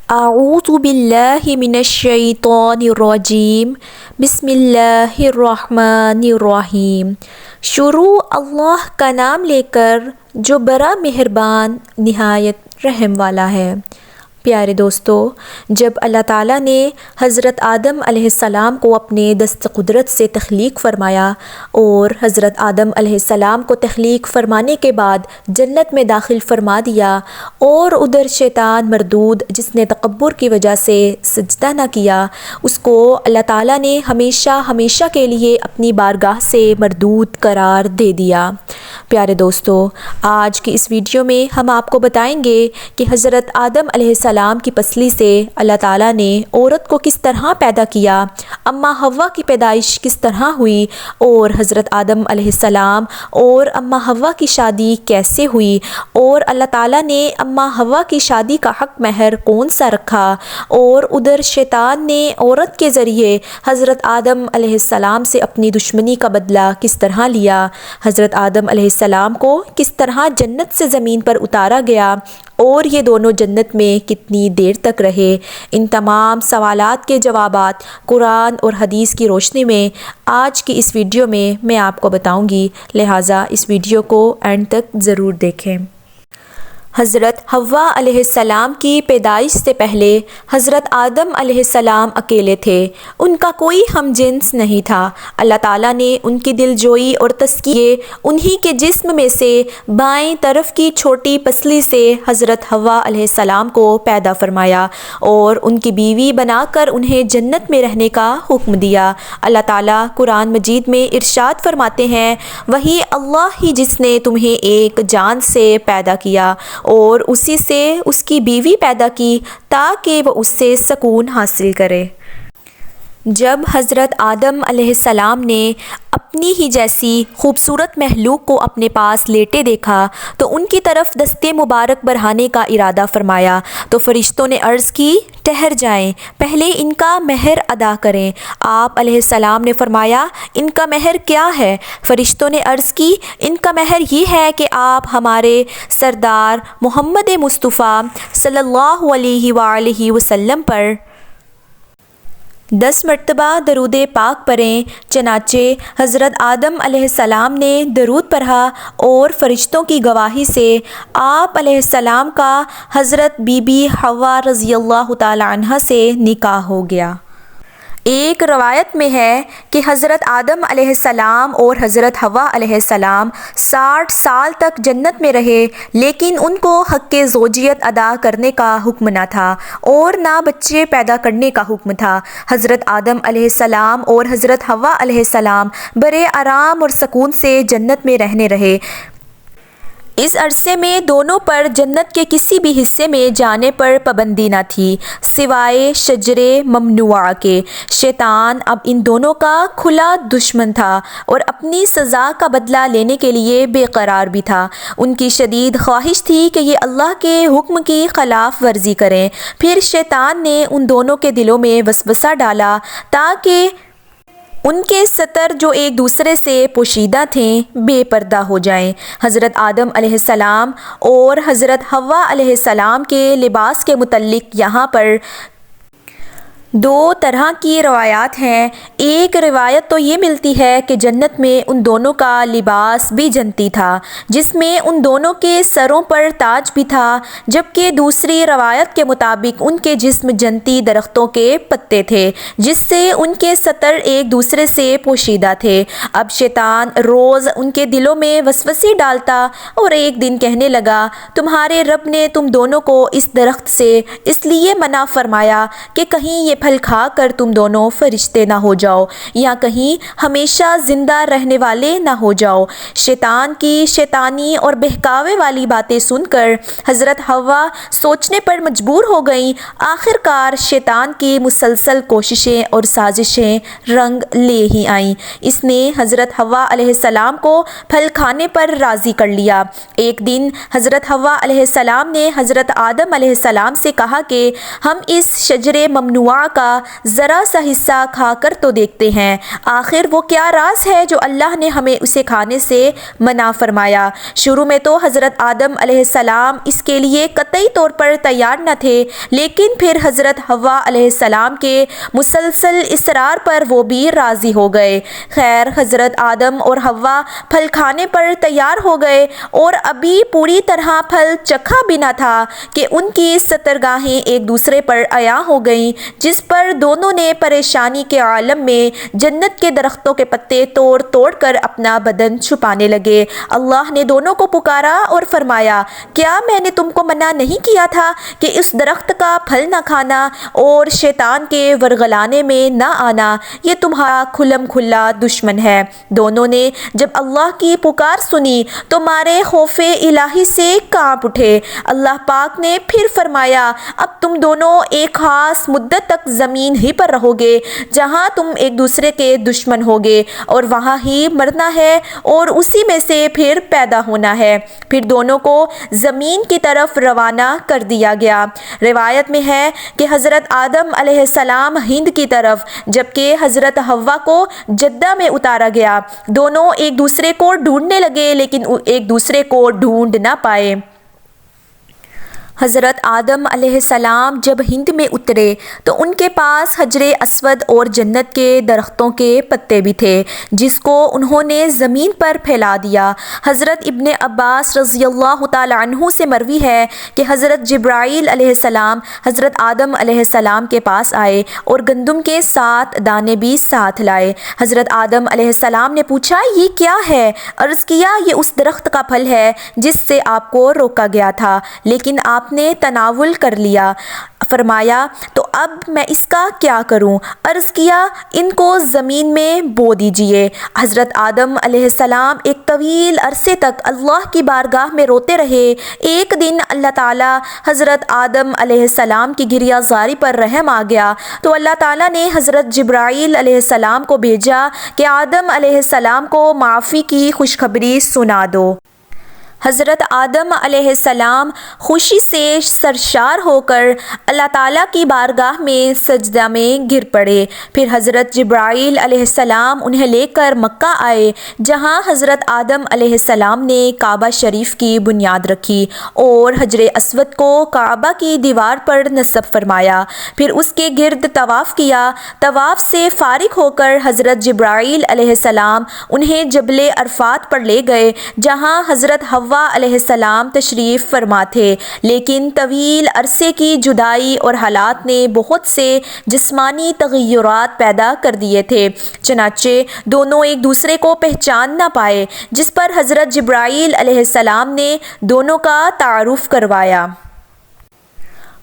اعوذ باللہ من الشیطان الرجیم بسم اللہ الرحمن الرحیم۔ شروع اللہ کا نام لے کر جو بڑا مہربان نہایت رحم والا ہے۔ پیارے دوستو، جب اللہ تعالیٰ نے حضرت آدم علیہ السلام کو اپنے دست قدرت سے تخلیق فرمایا اور حضرت آدم علیہ السلام کو تخلیق فرمانے کے بعد جنت میں داخل فرما دیا، اور ادھر شیطان مردود جس نے تکبر کی وجہ سے سجدہ نہ کیا، اس کو اللہ تعالیٰ نے ہمیشہ ہمیشہ کے لیے اپنی بارگاہ سے مردود قرار دے دیا۔ پیارے دوستو، آج کی اس ویڈیو میں ہم آپ کو بتائیں گے کہ حضرت آدم علیہ السلام کی پسلی سے اللہ تعالیٰ نے عورت کو کس طرح پیدا کیا، اماں حوا کی پیدائش کس طرح ہوئی، اور حضرت آدم علیہ السلام اور اماں حوا کی شادی کیسے ہوئی، اور اللہ تعالیٰ نے اماں حوا کی شادی کا حق مہر کون سا رکھا، اور ادھر شیطان نے عورت کے ذریعے حضرت آدم علیہ السلام سے اپنی دشمنی کا بدلہ کس طرح لیا، حضرت آدم علیہ السلام کو کس طرح جنت سے زمین پر اتارا گیا، اور یہ دونوں جنت میں کتنی دیر تک رہے۔ ان تمام سوالات کے جوابات قرآن اور حدیث کی روشنی میں آج کی اس ویڈیو میں آپ کو بتاؤں گی، لہٰذا اس ویڈیو کو اینڈ تک ضرور دیکھیں۔ حضرت حوا علیہ السلام کی پیدائش سے پہلے حضرت آدم علیہ السلام اکیلے تھے، ان کا کوئی ہم جنس نہیں تھا۔ اللہ تعالیٰ نے ان کی دل جوئی اور تزکیے انہی کے جسم میں سے بائیں طرف کی چھوٹی پسلی سے حضرت حوا علیہ السلام کو پیدا فرمایا اور ان کی بیوی بنا کر انہیں جنت میں رہنے کا حکم دیا۔ اللہ تعالیٰ قرآن مجید میں ارشاد فرماتے ہیں، وہی اللہ ہی جس نے تمہیں ایک جان سے پیدا کیا اور اسی سے اس کی بیوی پیدا کی تاکہ وہ اس سے سکون حاصل کرے۔ جب حضرت آدم علیہ السلام نے اپنی ہی جیسی خوبصورت مخلوق کو اپنے پاس لیٹے دیکھا تو ان کی طرف دست مبارک بڑھانے کا ارادہ فرمایا، تو فرشتوں نے عرض کی، ٹھہر جائیں، پہلے ان کا مہر ادا کریں۔ آپ علیہ السلام نے فرمایا، ان کا مہر کیا ہے؟ فرشتوں نے عرض کی، ان کا مہر یہ ہے کہ آپ ہمارے سردار محمد مصطفیٰ صلی اللہ علیہ وآلہ وسلم پر 10 مرتبہ درود پاک پڑھیں۔ چنانچہ حضرت آدم علیہ السلام نے درود پڑھا اور فرشتوں کی گواہی سے آپ علیہ السلام کا حضرت بی بی حوا رضی اللہ تعالی عنہ سے نکاح ہو گیا۔ ایک روایت میں ہے کہ حضرت آدم علیہ السلام اور حضرت حوا علیہ السلام 60 سال تک جنت میں رہے، لیکن ان کو حق زوجیت ادا کرنے کا حکم نہ تھا اور نہ بچے پیدا کرنے کا حکم تھا۔ حضرت آدم علیہ السلام اور حضرت حوا علیہ السلام بڑے آرام اور سکون سے جنت میں رہنے رہے۔ اس عرصے میں دونوں پر جنت کے کسی بھی حصے میں جانے پر پابندی نہ تھی سوائے شجرے ممنوعہ کے۔ شیطان اب ان دونوں کا کھلا دشمن تھا اور اپنی سزا کا بدلہ لینے کے لیے بے قرار بھی تھا۔ ان کی شدید خواہش تھی کہ یہ اللہ کے حکم کی خلاف ورزی کریں۔ پھر شیطان نے ان دونوں کے دلوں میں وسوسہ ڈالا تاکہ ان کے ستر جو ایک دوسرے سے پوشیدہ تھے بے پردہ ہو جائیں۔ حضرت آدم علیہ السلام اور حضرت حوا علیہ السلام کے لباس کے متعلق یہاں پر 2 طرح کی روایات ہیں۔ ایک روایت تو یہ ملتی ہے کہ جنت میں ان دونوں کا لباس بھی جنتی تھا، جس میں ان دونوں کے سروں پر تاج بھی تھا، جبکہ دوسری روایت کے مطابق ان کے جسم جنتی درختوں کے پتے تھے جس سے ان کے ستر ایک دوسرے سے پوشیدہ تھے۔ اب شیطان روز ان کے دلوں میں وسوسے ڈالتا اور ایک دن کہنے لگا، تمہارے رب نے تم دونوں کو اس درخت سے اس لیے منع فرمایا کہ کہیں یہ پھل کھا کر تم دونوں فرشتے نہ ہو جاؤ یا کہیں ہمیشہ زندہ رہنے والے نہ ہو جاؤ۔ شیطان کی شیطانی اور بہکاوے والی باتیں سن کر حضرت حوا سوچنے پر مجبور ہو گئیں۔ آخر کار شیطان کی مسلسل کوششیں اور سازشیں رنگ لے ہی آئیں۔ اس نے حضرت حوا علیہ السلام کو پھل کھانے پر راضی کر لیا۔ ایک دن حضرت حوا علیہ السلام نے حضرت آدم علیہ السلام سے کہا کہ ہم اس شجرے ممنوعہ کا ذرا سا حصہ کھا کر تو دیکھتے ہیں، آخر وہ کیا راز ہے جو اللہ نے ہمیں اسے کھانے سے منع فرمایا۔ شروع میں تو حضرت آدم علیہ السلام اس کے لیے قطعی طور پر تیار نہ تھے، لیکن پھر حضرت حوا علیہ السلام کے مسلسل اصرار پر وہ بھی راضی ہو گئے۔ خیر، حضرت آدم اور حوا پھل کھانے پر تیار ہو گئے اور ابھی پوری طرح پھل چکھا بھی نہ تھا کہ ان کی سترگاہیں ایک دوسرے پر عیاں ہو گئیں، جس پر دونوں نے پریشانی کے عالم میں جنت کے درختوں کے پتے توڑ توڑ کر اپنا بدن چھپانے لگے۔ اللہ نے دونوں کو پکارا اور فرمایا، کیا میں نے تم کو منع نہیں کیا تھا کہ اس درخت کا پھل نہ کھانا اور شیطان کے ورغلانے میں نہ آنا؟ یہ تمہارا کھلم کھلا دشمن ہے۔ دونوں نے جب اللہ کی پکار سنی تو مارے خوف الہی سے کانپ اٹھے۔ اللہ پاک نے پھر فرمایا، اب تم دونوں ایک خاص مدت تک زمین ہی پر رہو گے جہاں تم ایک دوسرے کے دشمن ہوگے، اور وہاں ہی مرنا ہے اور اسی میں سے پھر پیدا ہونا ہے۔ پھر دونوں کو زمین کی طرف روانہ کر دیا گیا۔ روایت میں ہے کہ حضرت آدم علیہ السلام ہند کی طرف، جبکہ حضرت حوا کو جدہ میں اتارا گیا۔ دونوں ایک دوسرے کو ڈھونڈنے لگے لیکن ایک دوسرے کو ڈھونڈ نہ پائے۔ حضرت آدم علیہ السلام جب ہند میں اترے تو ان کے پاس حجر اسود اور جنت کے درختوں کے پتے بھی تھے، جس کو انہوں نے زمین پر پھیلا دیا۔ حضرت ابن عباس رضی اللہ تعالی عنہ سے مروی ہے کہ حضرت جبرائیل علیہ السلام حضرت آدم علیہ السلام کے پاس آئے اور گندم کے 7 دانے بھی ساتھ لائے۔ حضرت آدم علیہ السلام نے پوچھا، یہ کیا ہے؟ عرض کیا، یہ اس درخت کا پھل ہے جس سے آپ کو روکا گیا تھا، لیکن آپ نے تناول کر لیا۔ فرمایا، تو اب میں اس کا کیا کروں؟ عرض کیا، ان کو زمین میں بو دیجئے۔ حضرت آدم علیہ السلام ایک طویل عرصے تک اللہ کی بارگاہ میں روتے رہے۔ ایک دن اللہ تعالیٰ حضرت آدم علیہ السلام کی گریہ زاری پر رحم آ گیا تو اللہ تعالیٰ نے حضرت جبرائیل علیہ السلام کو بھیجا کہ آدم علیہ السلام کو معافی کی خوشخبری سنا دو۔ حضرت آدم علیہ السلام خوشی سے سرشار ہو کر اللہ تعالیٰ کی بارگاہ میں سجدہ میں گر پڑے۔ پھر حضرت جبرائیل علیہ السلام انہیں لے کر مکہ آئے، جہاں حضرت آدم علیہ السلام نے کعبہ شریف کی بنیاد رکھی اور حجر اسود کو کعبہ کی دیوار پر نصب فرمایا۔ پھر اس کے گرد طواف کیا۔ طواف سے فارغ ہو کر حضرت جبرائیل علیہ السلام انہیں جبل عرفات پر لے گئے، جہاں حضرت حوا علیہ السلام تشریف فرما تھے، لیکن طویل عرصے کی جدائی اور حالات نے بہت سے جسمانی تغیرات پیدا کر دیے تھے، چنانچہ دونوں ایک دوسرے کو پہچان نہ پائے، جس پر حضرت جبرائیل علیہ السلام نے دونوں کا تعارف کروایا۔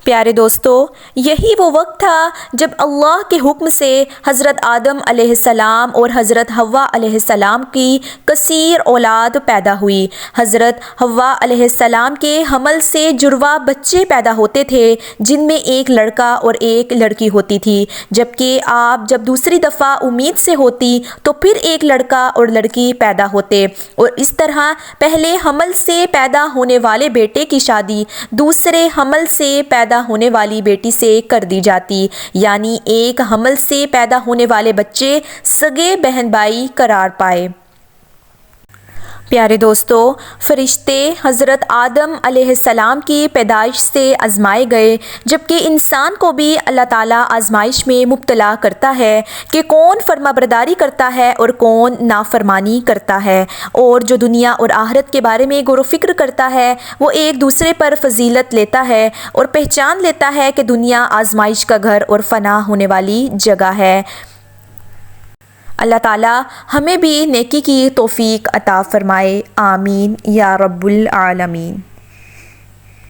پیارے دوستو، یہی وہ وقت تھا جب اللہ کے حکم سے حضرت آدم علیہ السلام اور حضرت حوا علیہ السلام کی کثیر اولاد پیدا ہوئی۔ حضرت حوا علیہ السلام کے حمل سے جڑواں بچے پیدا ہوتے تھے، جن میں ایک لڑکا اور ایک لڑکی ہوتی تھی، جبکہ آپ جب دوسری دفعہ امید سے ہوتی تو پھر ایک لڑکا اور لڑکی پیدا ہوتے، اور اس طرح پہلے حمل سے پیدا ہونے والے بیٹے کی شادی دوسرے حمل سے پیدا ہونے والی بیٹی سے کر دی جاتی، یعنی ایک حمل سے پیدا ہونے والے بچے سگے بہن بھائی قرار پائے۔ پیارے دوستو، فرشتے حضرت آدم علیہ السلام کی پیدائش سے آزمائے گئے، جبکہ انسان کو بھی اللہ تعالیٰ آزمائش میں مبتلا کرتا ہے کہ کون فرما برداری کرتا ہے اور کون نافرمانی کرتا ہے، اور جو دنیا اور آخرت کے بارے میں غور و فکر کرتا ہے وہ ایک دوسرے پر فضیلت لیتا ہے اور پہچان لیتا ہے کہ دنیا آزمائش کا گھر اور فنا ہونے والی جگہ ہے۔ اللہ تعالیٰ ہمیں بھی نیکی کی توفیق عطا فرمائے، آمین یا رب العالمین۔